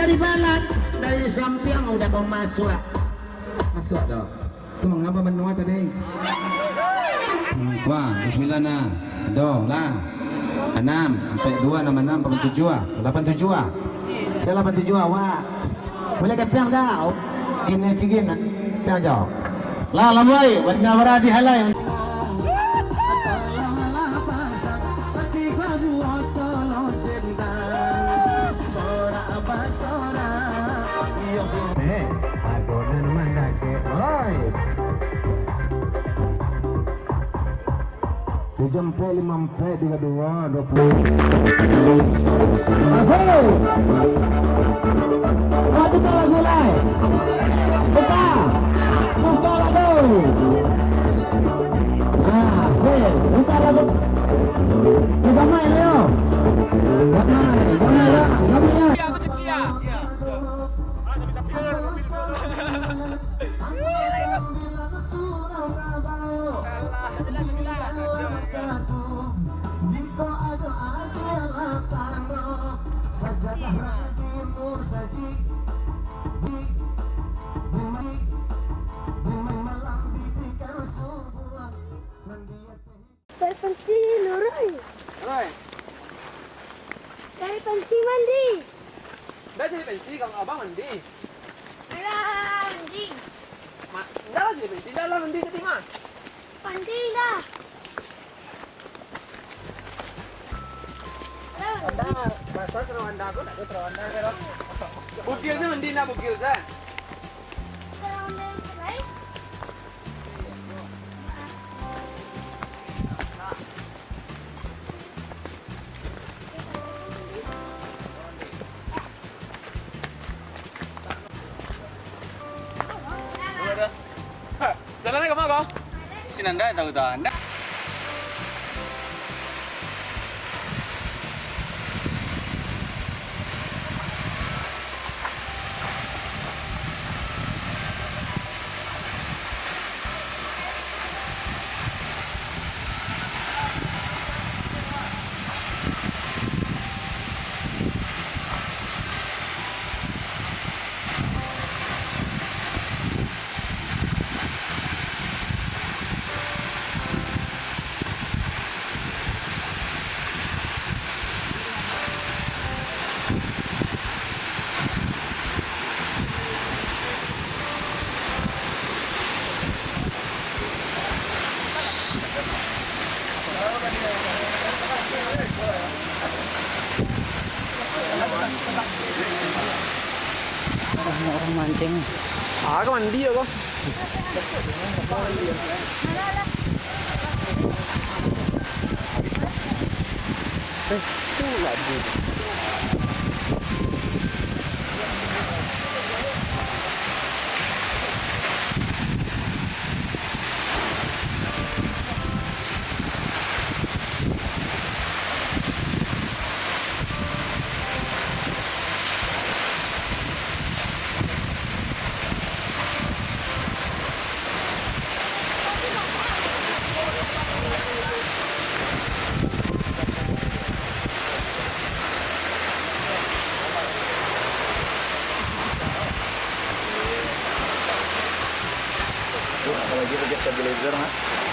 dari Barat, dari samping udah kau masuk dah. Tu mengapa menua tadi? Wah, bismillah nah. Doh lah. 6 sampai 2 nama 6 sampai 7 87 ah. Saya 87 wah. Boleh ke piang dah. Ini cigin nah. Piang jauh. Lah lambai, buat ngawara di halai. Jempol 5 32 20. Masuk. Buka lagu lai. Buka lagu. Buka lagu. Kita main Leo. Jangan. Aku cekia. Pensi Roy. Dari pensi mandi. Dah jadi pensi kalau abang mandi. Alah mandi. Dah lah jadi pensi, dah lah mandi jadi mah. Mandi dah. Anda, bahasa terus anda aku nak terus anda kalau. Bukil je mandi nak bukil je. Jalannya kemana kau? Sini anda tahu tak anda? banyak orang mancing. Ke mandi ya kok. Tuh lagi. Apalagi pakai stabilizer mas.